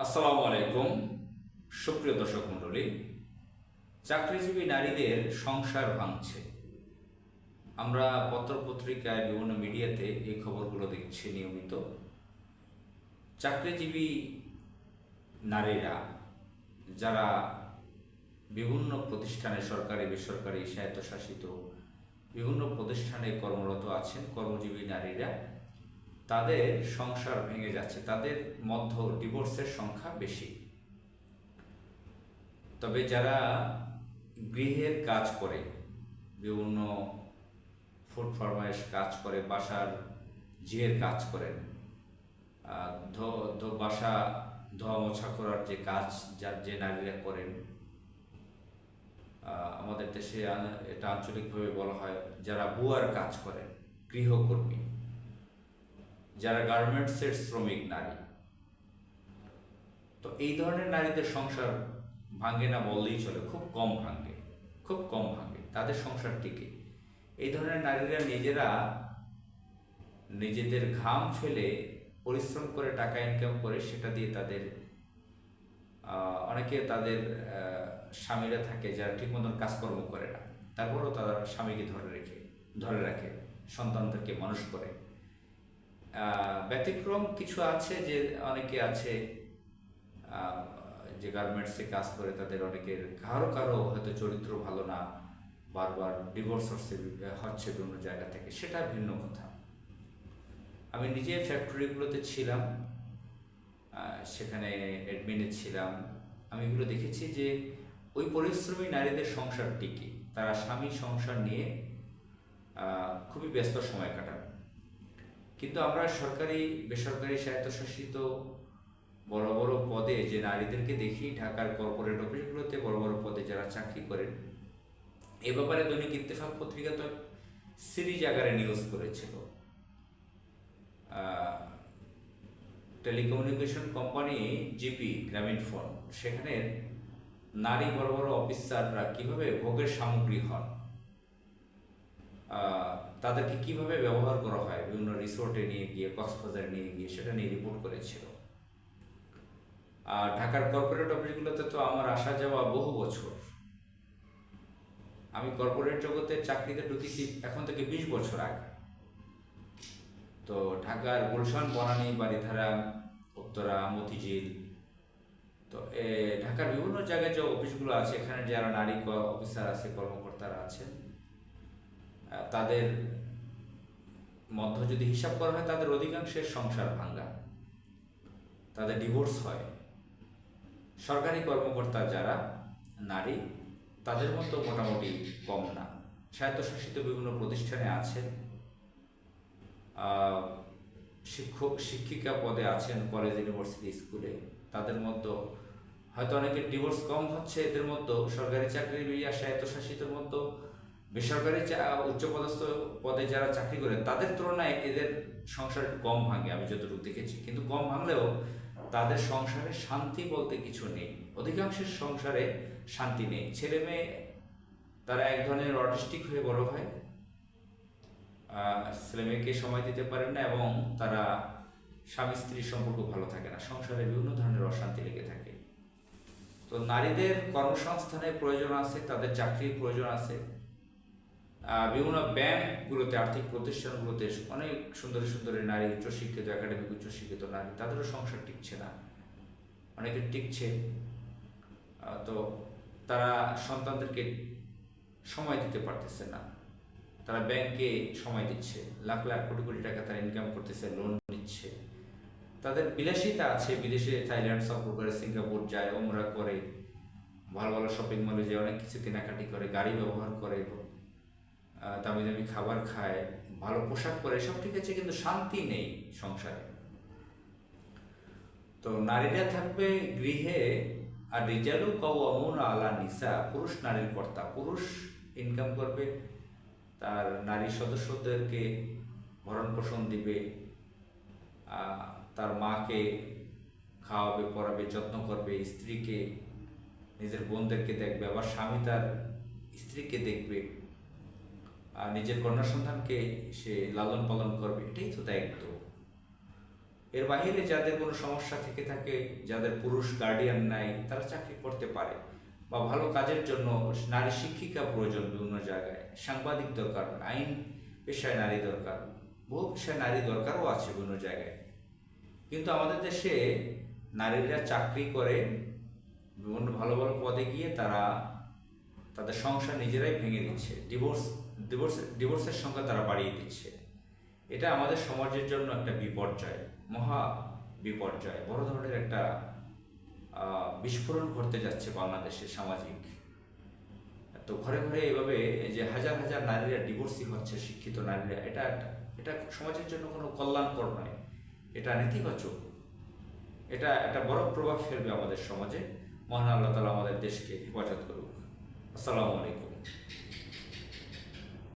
আসসালামু আলাইকুম। সুপ্রিয় দর্শক মণ্ডলী, চাকরিজীবী নারীদের সংসার ভাঙছে। আমরা পত্রপত্রিকায় বিভিন্ন মিডিয়াতে এই খবরগুলো দেখছি নিয়মিত। চাকরিজীবী নারীরা যারা বিভিন্ন প্রতিষ্ঠানে, সরকারি বেসরকারি স্বায়ত্তশাসিত বিভিন্ন প্রতিষ্ঠানে কর্মরত আছেন, কর্মজীবী নারীরা, তাদের সংসার ভেঙে যাচ্ছে। তাদের মধ্যে ডিভোর্সের সংখ্যা বেশি। তবে যারা গৃহের কাজ করে, বিভিন্ন ফুড ফরমাইশ কাজ করে, বাসার ঝিয়ের কাজ করেন, বাসা ধোয়া মোছা করার যে কাজ যে নারীরা করেন, আমাদের দেশে এটা আঞ্চলিকভাবে বলা হয় যারা বুয়ার কাজ করেন, গৃহকর্মী, যারা গার্মেন্টসের শ্রমিক নারী। তো এই ধরনের নারীদের সংসার ভাঙে না বললেই চলে, খুব কম ভাঙে, তাদের সংসার টিকে। এই ধরনের নারীরা নিজেদের ঘাম ফেলে পরিশ্রম করে টাকা ইনকাম করে, সেটা দিয়ে অনেকে তাদের স্বামীরা থাকে যারা ঠিক মতন কাজকর্ম করে না, তারপরেও তারা স্বামীকে ধরে রাখে, সন্তানদেরকে মানুষ করে। ব্যতিক্রম কিছু আছে, যে অনেকে আছে যে গার্মেন্টসে কাজ করে, তাদের অনেকের কারো হয়তো চরিত্র ভালো না, বারবার ডিভোর্স হচ্ছে বিভিন্ন জায়গা থেকে, সেটা ভিন্ন কথা। আমি নিজে ফ্যাক্টরিগুলোতে ছিলাম, সেখানে অ্যাডমিনে ছিলাম। আমি এগুলো দেখেছি যে ওই পরিশ্রমী নারীদের সংসার টিকে, তারা স্বামী সংসার নিয়ে খুবই ব্যস্ত সময় কাটান। কিন্তু আমরা সরকারি বেসরকারি স্বায়ত্তশাসিত বড় বড় পদে যে নারীদেরকে দেখি, ঢাকার কর্পোরেট অফিসগুলোতে বড় বড় পদে যারা চাকরি করেন, এ ব্যাপারে দৈনিক ইত্তেফাক পত্রিকা তো সিরিজ আকারে নিউজ করেছিল। টেলিকমিউনিকেশন কোম্পানি জিপি গ্রামীণফোন, সেখানে নারী বড় বড় অফিসাররা কিভাবে ভোগের সামগ্রী হন, তাদেরকে কিভাবে ব্যবহার করা হয় বিভিন্ন রিসোর্টে নিয়ে গিয়ে, কক্সবাজার নিয়ে গিয়ে, সেটা নিয়ে রিপোর্ট করেছিল। আর ঢাকার কর্পোরেট অফিসগুলোতে তো আমার আসা যাওয়া বহু বছর। আমি কর্পোরেট জগতে চাকরিতে ঢুকেছি এখন থেকে 20 বছর আগে। তো ঢাকার গুলশান, বনানী, বারিধারা, উত্তরা, মতিঝিল, তো ঢাকার বিভিন্ন জায়গায় যে অফিসগুলো আছে, এখানে যারা নারী অফিসার আছে, কর্মকর্তারা আছেন, তাদের মধ্য যদি হিসাব করা হয়, তাদের অধিকাংশের সংসার ভাঙ্গা, তাদের ডিভোর্স হয়। সরকারি কর্মকর্তা যারা নারী, তাদের মতো মোটামুটি কম না। স্বায়ত্তশাসিত বিভিন্ন প্রতিষ্ঠানে আছেন, শিক্ষিকা পদে আছেন, কলেজ, ইউনিভার্সিটি, স্কুলে, তাদের মধ্যে হয়তো অনেকের ডিভোর্স কম হচ্ছে। এদের মধ্যে সরকারি চাকরিজীবী আর স্বায়ত্তশাসিতের মধ্যে বেসরকারি উচ্চপদস্থ পদে যারা চাকরি করে, তাদের তুলনায় এদের সংসার কম ভাঙে আমি যতটুকু দেখেছি। কিন্তু কম ভাঙলেও তাদের সংসারে শান্তি বলতে কিছু নেই। অধিকাংশের সংসারে শান্তি নেই। ছেলে মেয়ে তারা এক ধরনের অটিস্টিক হয়ে বড় হয়, ছেলে মেয়েকে সময় দিতে পারেন না, এবং তারা স্বামী স্ত্রীর সম্পর্ক ভালো থাকে না, সংসারে বিভিন্ন ধরনের অশান্তি লেগে থাকে। তো নারীদের কর্মসংস্থানের প্রয়োজন আছে, তাদের চাকরির প্রয়োজন আছে। বিভিন্ন ব্যাংকগুলোতে, আর্থিক প্রতিষ্ঠানগুলোতে অনেক সুন্দরী নারী, উচ্চশিক্ষিত, একাডেমিক উচ্চশিক্ষিত নারী, তাদেরও সংসার টিকছে না, অনেকে টিকছে। তো তারা সন্তানদেরকে সময় দিতে পারতেছে না। তারা ব্যাংকে সময় দিচ্ছে, লাখ লাখ কোটি কোটি টাকা তারা ইনকাম করতেছে, লোন নিচ্ছে। তাদের বিলাসিতা আছে, বিদেশে থাইল্যান্ড সফর করে, সিঙ্গাপুর যায়, ওমরা করে, ভালো ভালো শপিং মলে যায়, অনেক কিছু কেনাকাটি করে, গাড়ি ব্যবহার করে, দামি দামি খাবার খায়, ভালো পোশাক পরে, সব ঠিক আছে, কিন্তু শান্তি নেই সংসারে। তো নারীরা থাকবে গৃহে, আর রিজালু কাওয়ামুনা আলা নিসা, পুরুষ নারীর কর্তা। পুরুষ ইনকাম করবে, তার নারী সদস্যদেরকে ভরণ পোষণ দিবে, তার মাকে খাওয়াবে, পড়াবে, যত্ন করবে, স্ত্রীকে, নিজের বোনদেরকে দেখবে, আবার স্বামী তার স্ত্রীকে দেখবে, নিজের কন্যা সন্তানকে সে লালন পালন করবে। এটাই তো দায়িত্ব। এর বাইরে যাদের কোনো সমস্যা থেকে থাকে, যাদের পুরুষ গার্ডিয়ান নাই, তারা চাকরি করতে পারে, বা ভালো কাজের জন্য নারী শিক্ষিকা প্রয়োজন বিভিন্ন জায়গায়, সাংবাদিক দরকার, আইন পেশায় নারী দরকার, বহু পেশায় নারী দরকারও আছে বিভিন্ন জায়গায়। কিন্তু আমাদের দেশে নারীরা চাকরি করে বিভিন্ন ভালো ভালো পদে গিয়ে তারা তাদের সংসার নিজেরাই ভেঙে দিচ্ছে, ডিভোর্সের সংখ্যা তারা বাড়িয়ে দিচ্ছে। এটা আমাদের সমাজের জন্য একটা বিপর্যয়, মহা বিপর্যয়, বড় ধরনের একটা বিস্ফোরণ ঘটতে যাচ্ছে বাংলাদেশের সামাজিক। তো ঘরে ঘরে এভাবে যে হাজার হাজার নারীরা ডিভোর্সি হচ্ছে, শিক্ষিত নারীরা, এটা এটা সমাজের জন্য কোনো কল্যাণকর নয়, এটা নেতিবাচক। এটা একটা বড় প্রভাব ফেলবে আমাদের সমাজে। মহান আল্লাহ তাআলা আমাদের দেশকে হেফাজত করুক। আসসালামু আলাইকুম।